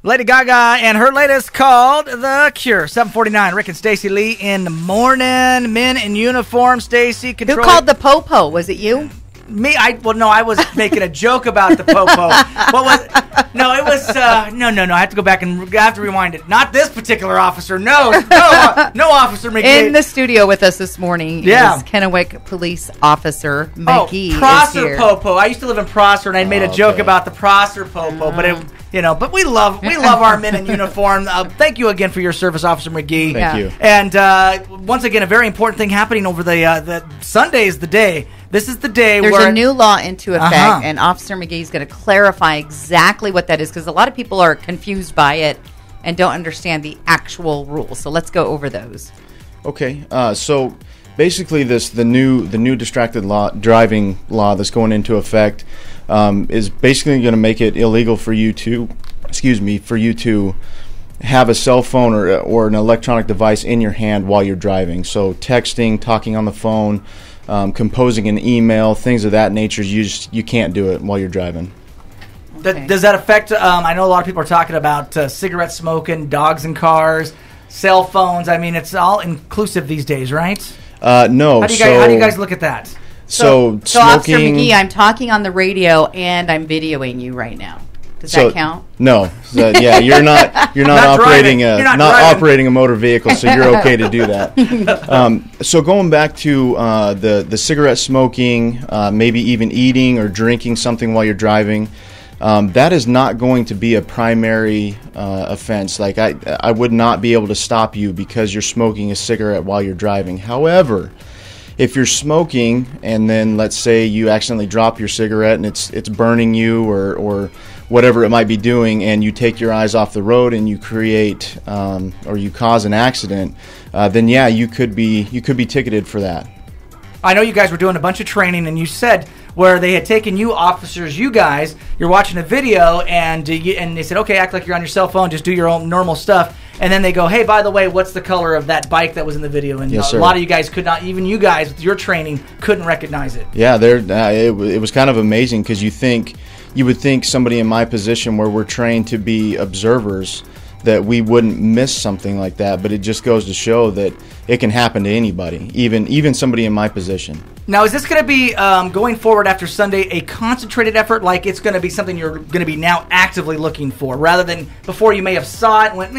Lady Gaga and her latest called The Cure. 7:49. Rick and Stacey Lee in the morning. Men in uniform. Stacey, Who called the popo? Was it you? Me? No, I was making a joke about the popo. What was? No, it was. No. I have to go back and I have to rewind it. Not this particular officer. No, Officer McGee. In the studio with us this morning is Kennewick Police Officer McGee. Prosser Popo. I used to live in Prosser, and I made a joke about the Prosser Popo, but it. But we love our men in uniform. Thank you again for your service, Officer McGee. Thank you. And once again, a very important thing happening over the Sunday is the day. This is the day There's a new law into effect, and Officer McGee is going to clarify exactly what that is, because a lot of people are confused by it and don't understand the actual rules. So let's go over those. Okay. So basically, the new distracted driving law that's going into effect is basically going to make it illegal for you to have a cell phone or an electronic device in your hand while you're driving. So texting, talking on the phone, composing an email, things of that nature, you can't do it while you're driving. Okay. Does that affect, I know a lot of people are talking about cigarette smoking, dogs in cars, cell phones. I mean, it's all inclusive these days, right? No. How do you guys look at that? So Officer McGee, I'm talking on the radio and I'm videoing you right now. Does that count? No. You're not operating operating a motor vehicle, so you're okay to do that. So going back to the cigarette smoking, maybe even eating or drinking something while you're driving, that is not going to be a primary offense. Like I would not be able to stop you because you're smoking a cigarette while you're driving. However, if you're smoking and then let's say you accidentally drop your cigarette and it's burning you or whatever it might be doing, and you take your eyes off the road and you create or you cause an accident, then you could be ticketed for that. I know you guys were doing a bunch of training, and you said where they had taken you officers, you're watching a video, and they said, okay, act like you're on your cell phone, just do your own normal stuff. And then they go, hey, by the way, what's the color of that bike that was in the video? And yes, a lot of you guys could not, even you guys with your training, couldn't recognize it. Yeah, it was kind of amazing because you would think somebody in my position where we're trained to be observers that we wouldn't miss something like that, but it just goes to show that it can happen to anybody, even somebody in my position. Now, is this going to be, going forward after Sunday, a concentrated effort, like it's going to be something you're going to be now actively looking for, rather than before you may have saw it and went,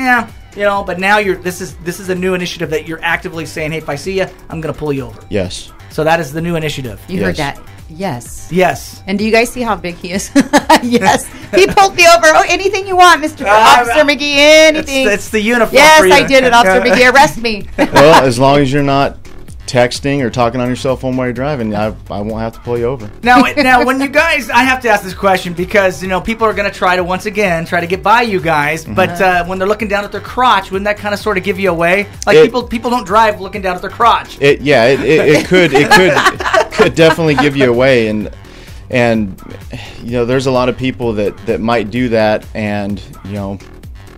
but now this is a new initiative that you're actively saying, hey, if I see you, I'm going to pull you over. Yes. So that is the new initiative. You heard that. Yes. Yes. And do you guys see how big he is? Yes. He pulled me over. Oh, anything you want, Mr. Officer McGee, anything. It's the uniform. Yes, for you. I did it, Officer McGee. Arrest me. Well, as long as you're not texting or talking on your cell phone while you're driving, I won't have to pull you over. Now, when you guys, I have to ask this question because, people are going to try to get by you guys, but when they're looking down at their crotch, wouldn't that kind of sort of give you away? Like people don't drive looking down at their crotch. It could definitely give you away, and there's a lot of people that might do that, and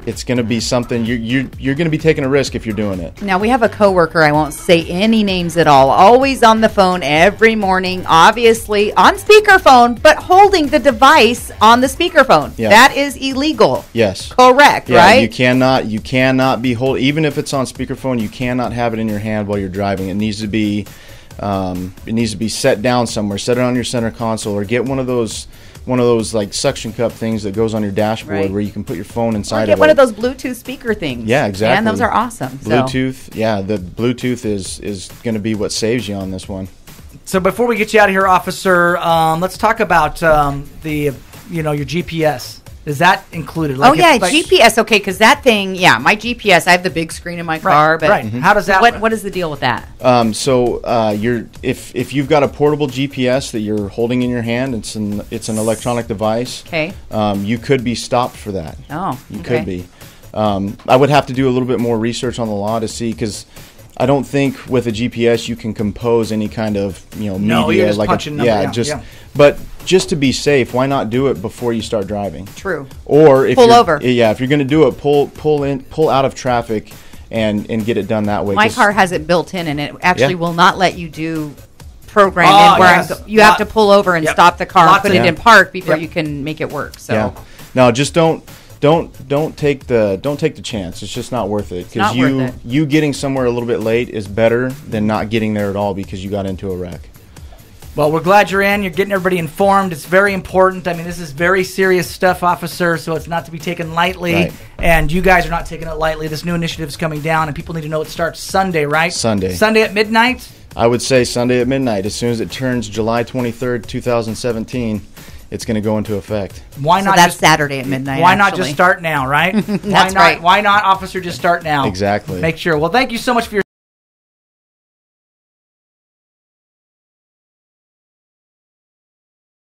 it's going to be something you're going to be taking a risk if you're doing it. Now, we have a coworker, I won't say any names at all, always on the phone every morning, obviously on speakerphone, but holding the device on the speakerphone. Yeah. That is illegal. Yes. Correct, right? You cannot be even if it's on speakerphone, you cannot have it in your hand while you're driving. It needs to be set down somewhere. Set it on your center console, or get one of those like suction cup things that goes on your dashboard where you can put your phone inside of it. Or get one of those Bluetooth speaker things. Yeah, exactly. And those are awesome. Bluetooth, the Bluetooth is going to be what saves you on this one. So before we get you out of here, Officer, let's talk about your GPS. Is that included? Like GPS. Okay, because that thing, my GPS. I have the big screen in my car, but how does that work? What is the deal with that? If you've got a portable GPS that you're holding in your hand, it's an electronic device. Okay. You could be stopped for that. Oh, you could be. I would have to do a little bit more research on the law to see, because I don't think with a GPS you can compose any kind of media. No, you're just punching number. But just to be safe, why not do it before you start driving? True. Or if pull over. Yeah, if you're going to do it, pull out of traffic and get it done that way. My car has it built in, and it actually will not let you do programming where you have to pull over and stop the car and put it in park before you can make it work. So no, just don't don't take the chance. It's just not worth it, because you getting somewhere a little bit late is better than not getting there at all because you got into a wreck. Well, we're glad you're in. You're getting everybody informed. It's very important. I mean, this is very serious stuff, officer, so it's not to be taken lightly. Right. And you guys are not taking it lightly. This new initiative is coming down, and people need to know it starts Sunday, right? Sunday at midnight? I would say Sunday at midnight. As soon as it turns July 23rd, 2017, it's going to go into effect. Why not? So that's Saturday at midnight. Why not just start now, right? That's right. Why not, officer, just start now? Exactly. Make sure. Well, thank you so much for your